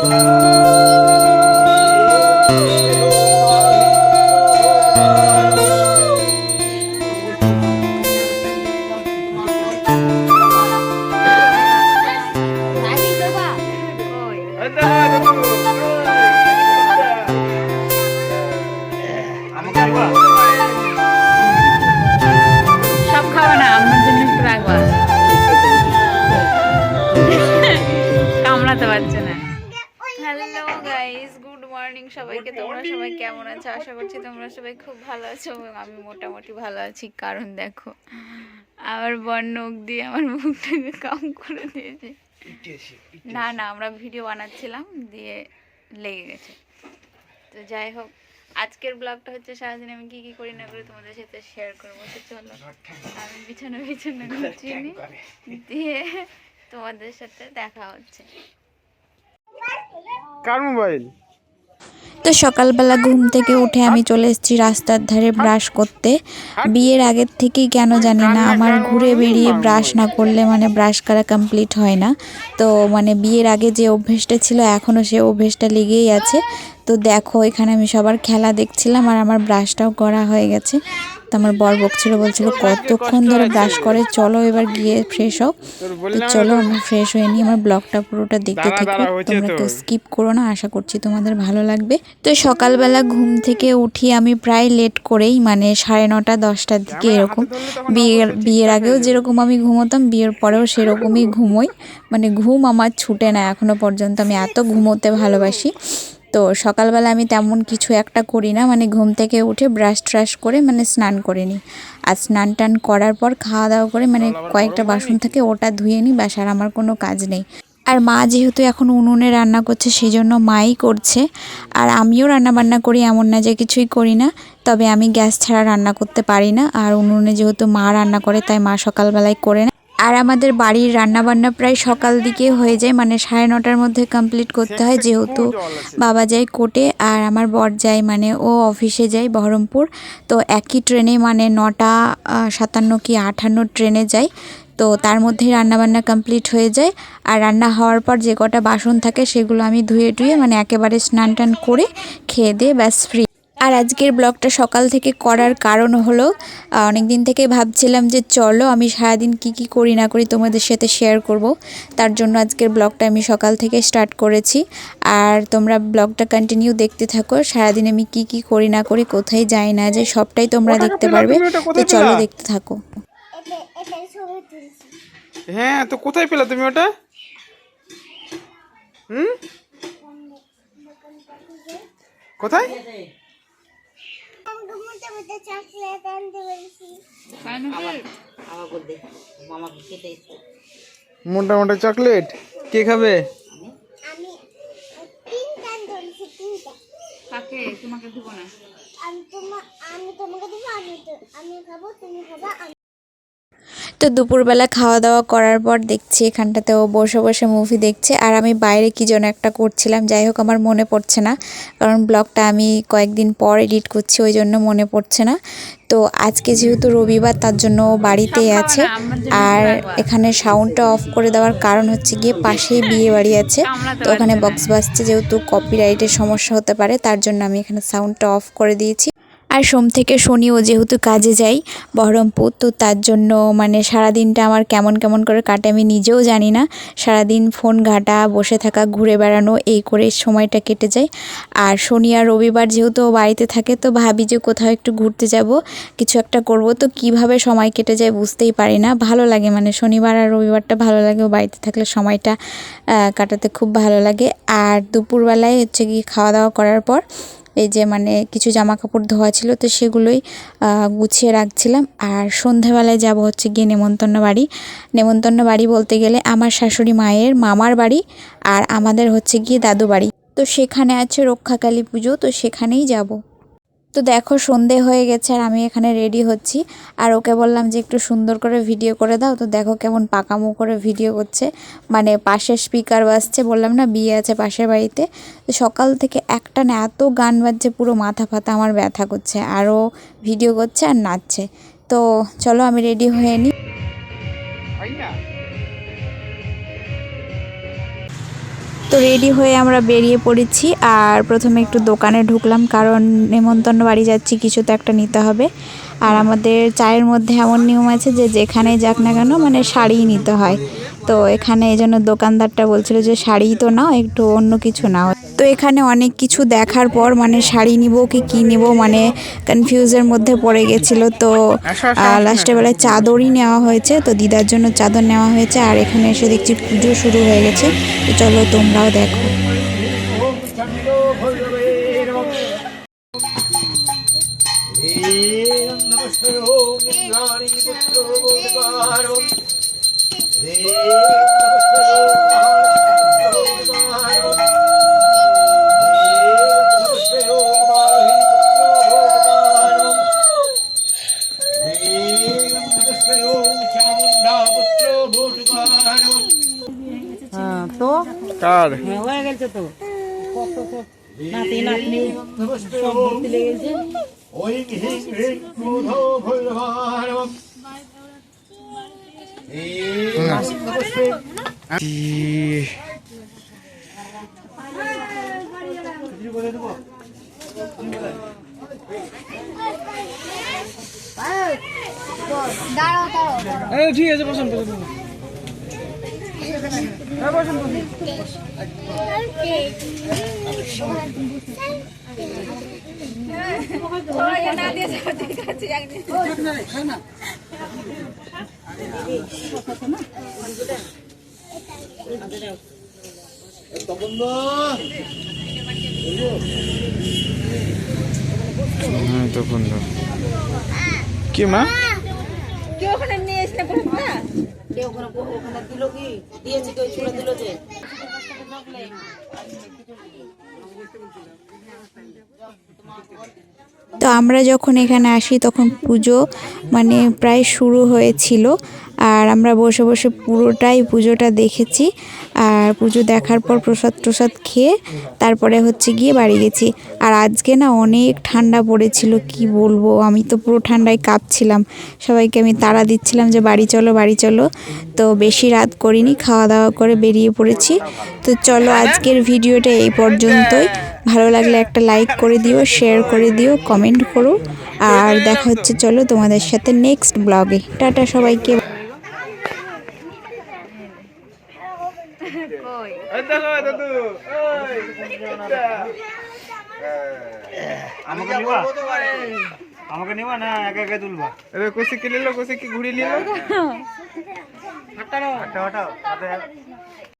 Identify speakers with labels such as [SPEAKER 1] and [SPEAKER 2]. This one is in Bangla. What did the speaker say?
[SPEAKER 1] সব খাওয়া না, আমার জন্য একটু রাখবা। কামড়াতে পারছে না। হ্যালো গাইস, গুড মর্নিং সবাইকে। তোমরা সবাই কেমন আছো? আশা করছি তোমরা সবাই খুব ভালো আছো এবং আমি মোটামুটি ভালো আছি। কারণ দেখো, আমার বর নখ দিয়ে আমার মুখটাকে কাম করে দিয়েছে। না না, আমরা ভিডিও বানাচ্ছিলাম, দিয়ে লেগে গেছে। তো যাই হোক, আজকের ব্লগটা হচ্ছে সারাদিন আমি কি কি করি না করি তোমাদের সাথে শেয়ার করবো। তো চলো, আমি বিছানা গুছিয়ে নিই, দিয়ে তোমাদের সাথে দেখা হচ্ছে।
[SPEAKER 2] কার মোবাইল?
[SPEAKER 3] তো সকালবেলা ঘুম থেকে উঠে আমি চলে এসেছি রাস্তার ধারে ব্রাশ করতে। বিয়ের আগের থেকেই কেন জানি না আমার ঘুরে বেরিয়ে ব্রাশ না করলে মানে ব্রাশ করা কমপ্লিট হয় না। তো মানে বিয়ের আগে যে অভ্যেসটা ছিল এখনও সে অভ্যেসটা লেগেই আছে। তো দেখো, এখানে আমি সবার খেলা দেখছিলাম আর আমার ব্রাশটাও করা হয়ে গেছে। তো আমার বর বকছিল, বলছিল কতক্ষণ ধরে ব্রাশ করে, চলো এবার গিয়ে ফ্রেশ হও। তো চলো আমি ফ্রেশ হয়ে নিই। আমার ব্লগটা পুরোটা দেখতে থাকো, তোমরা কেউ স্কিপ করো না, আশা করছি তোমাদের ভালো লাগবে। তো সকালবেলা ঘুম থেকে উঠি আমি প্রায় লেট করেই, মানে 9:30 10টার দিকে এরকম। বিয়ের আগেও যেরকম আমি ঘুমোতাম, বিয়ের পরেও সেরকমই ঘুমোই। মানে ঘুম আমার ছুটে না এখনো পর্যন্ত, আমি এত ঘুমোতে ভালোবাসি। তো সকালবেলা আমি তেমন কিছু একটা করি না, মানে ঘুম থেকে উঠে ব্রাশ ট্রাশ করে মানে স্নান করে নিই। আর স্নান টান করার পর খাওয়া দাওয়া করে মানে কয়েকটা বাসন থাকে ওটা ধুয়ে নিই, ব্যাস, আর আমার কোনো কাজ নেই। আর মা যেহেতু এখন উনুনে রান্না করছে সেই জন্য মাই করছে। আর আমিও রান্না বান্না করি, এমন না যে কিছুই করি না, তবে আমি গ্যাস ছাড়া রান্না করতে পারি না। আর উনুনে যেহেতু মা রান্না করে তাই মা সকালবেলায় করে না। আর আমাদের বাড়ির রান্নাবান্না প্রায় সকাল দিকে হয়ে যায়, মানে 9:30টার মধ্যে কমপ্লিট করতে হয়, যেহেতু বাবা যায় কোর্টে আর আমার বর যায় মানে ও অফিসে যায় বহরমপুর। তো একই ট্রেনে মানে 9:57 কি 58 ট্রেনে যায়। তো তার মধ্যেই রান্নাবান্না কমপ্লিট হয়ে যায়। আর রান্না হওয়ার পর যে কটা বাসন থাকে সেগুলো আমি ধুয়ে মানে একেবারে স্নান টান করে খেয়ে দিয়ে ব্যাস ফ্রি। আর আজকের ব্লগটা সকাল থেকে করার কারণ হলো, অনেক দিন থেকে ভাবছিলাম যে চলো আমি সারাদিন কি কি করি না করি তোমাদের সাথে শেয়ার করব। তার জন্য আজকের ব্লগটা আমি সকাল থেকে স্টার্ট করেছি। আর তোমরা ব্লগটা কন্টিনিউ দেখতে থাকো। সারাদিন আমি কি কি করি না করি, কোথায় যাই না যাই, সবটাই তোমরা দেখতে পারবে। তো চলো দেখতে থাকো।
[SPEAKER 2] হ্যাঁ, তো কোথায় পেলা তুমি ওটা? কোথায়? মোটা মোটা চকলেট কে খাবে?
[SPEAKER 1] তোমাকে দিব না।
[SPEAKER 3] তো দুপুরবেলা খাওয়া দাওয়া করার পর দেখছি এখানটাতে ও বসে বসে মুভি দেখছে আর আমি বাইরে কি যেন একটা করছিলাম। যাই হোক, আমার মনে পড়ছে না, কারণ ব্লগটা আমি কয়েকদিন পর এডিট করছি, ওই জন্য মনে পড়ছে না। তো আজকে যেহেতু রবিবার তার জন্য ও বাড়িতেই আছে। আর এখানে সাউন্ডটা অফ করে দেওয়ার কারণ হচ্ছে গিয়ে পাশেই বিয়ে বাড়ি আছে, তো ওখানে বক্স বাজছে, যেহেতু কপিরাইটের সমস্যা হতে পারে তার জন্য আমি এখানে সাউন্ডটা অফ করে দিয়েছি। আর সোম থেকে শনি ও যেহেতু কাজে যাই বহরমপুর, তো তার জন্য মানে সারাদিনটা আমার কেমন কেমন করে কাটে আমি নিজেও জানি না। সারাদিন ফোন ঘাঁটা, বসে থাকা, ঘুরে বেড়ানো, এই করে সময়টা কেটে যায়। আর শনি আর রবিবার যেহেতু ও বাড়িতে থাকে, তো ভাবি যে কোথাও একটু ঘুরতে যাব, কিছু একটা করব, তো কিভাবে সময় কেটে যায় বুঝতেই পারি না। ভালো লাগে, মানে শনিবার আর রবিবারটা ভালো লাগে, ও বাড়িতে থাকলে সময়টা কাটাতে খুব ভালো লাগে। আর দুপুরবেলায় হচ্ছে কি খাওয়া দাওয়া করার পর এই যে মানে কিছু জামা কাপড় ধোয়া ছিল, তো সেগুলোই গুছিয়ে রাখছিলাম। আর সন্ধ্যাবেলায় যাব হচ্ছে গিয়ে নেমন্তন্ন বাড়ি। নেমন্তন্ন বাড়ি বলতে গেলে আমার শাশুড়ি মায়ের মামার বাড়ি আর আমাদের হচ্ছে গিয়ে দাদু বাড়ি। তো সেখানে আছে রক্ষাকালী পুজো, তো সেখানেই যাব। তো দেখো সন্ধে হয়ে গেছে আর আমি এখানে রেডি হচ্ছি। আর ওকে বললাম যে একটু সুন্দর করে ভিডিও করে দাও, তো দেখো কেমন পাকামো করে ভিডিও করছে, মানে পাশে স্পিকার বাজছে, বললাম না বিয়ে আছে পাশের বাড়িতে। তো সকাল থেকে একটা না এত গান বাজছে, পুরো মাথা ফাতা আমার ব্যথা করছে, আরও ভিডিও করছে আর নাচছে। তো চলো আমি রেডি হয়ে নিই। তো রেডি হয়ে আমরা বেরিয়ে পড়েছি। আর প্রথমে একটু দোকানে ঢুকলাম, কারণ নেমন্তন্ন বাড়ি যাচ্ছি, কিছু তো একটা নিতে হবে। আর আমাদের চায়ের মধ্যে এমন নিয়ম আছে যে যেখানে যাক না কেন মানে শাড়িই নিতে হয়। তো এখানে এই জন্য দোকানদারটা বলছিল যে শাড়িই তো নাও, একটু অন্য কিছু নাও। তো এখানে অনেক কিছু দেখার পর মানে শাড়ি নিব কি কী নিব মানে কনফিউজের মধ্যে পড়ে গেছিলো। তো লাস্টে বেলায় চাদরই নেওয়া হয়েছে। তো দিদার জন্য চাদর নেওয়া হয়েছে। আর এখানে এসে দেখছি পুজো শুরু হয়ে গেছে। তো চলো তোমরাও দেখো।
[SPEAKER 4] তো
[SPEAKER 2] কার
[SPEAKER 4] হয়ে গেছে তো নাতি নাতনি সব ভর্তি লেগেছে।
[SPEAKER 2] ঠিক আছে, বসুন বসুন। তখন কি মা
[SPEAKER 1] কেউ ওখানে নিয়ে এসে বলুন না।
[SPEAKER 4] কেউ ওখানে দিল কি দিয়েছে, কেউ ছুড়ে দিল যে।
[SPEAKER 3] তো আমরা যখন এখানে আসি তখন পুজো মানে প্রায় শুরু হয়েছিল। আর আমরা বসে বসে পুরোটাই পুজোটা দেখেছি। আর পুজো দেখার পর প্রসাদ খেয়ে তারপরে হচ্ছে গিয়ে বাড়ি গেছি। আর আজকে না অনেক ঠান্ডা পড়েছিল, কি বলবো, আমি তো পুরো ঠান্ডায় কাঁপছিলাম। সবাইকে আমি তাড়া দিচ্ছিলাম যে বাড়ি চলো বাড়ি চলো। তো বেশি রাত করিনি, খাওয়া দাওয়া করে বেরিয়ে পড়েছি। তো চলো আজকের ভিডিওটা এই পর্যন্তই। ভালো লাগলে একটা লাইক করে দিও, শেয়ার করে দিও, কমেন্ট করো। আর দেখা হচ্ছে চলো তোমাদের সাথে নেক্সট ব্লগে। টাটা সবাইকে।
[SPEAKER 5] আমাকে নিবা? আমাকে নিবা না একা একা তুলবা?
[SPEAKER 2] কোসি কি নিল, কোসি কি ঘুরি নিল।
[SPEAKER 5] হাঁটাও হাঁটাও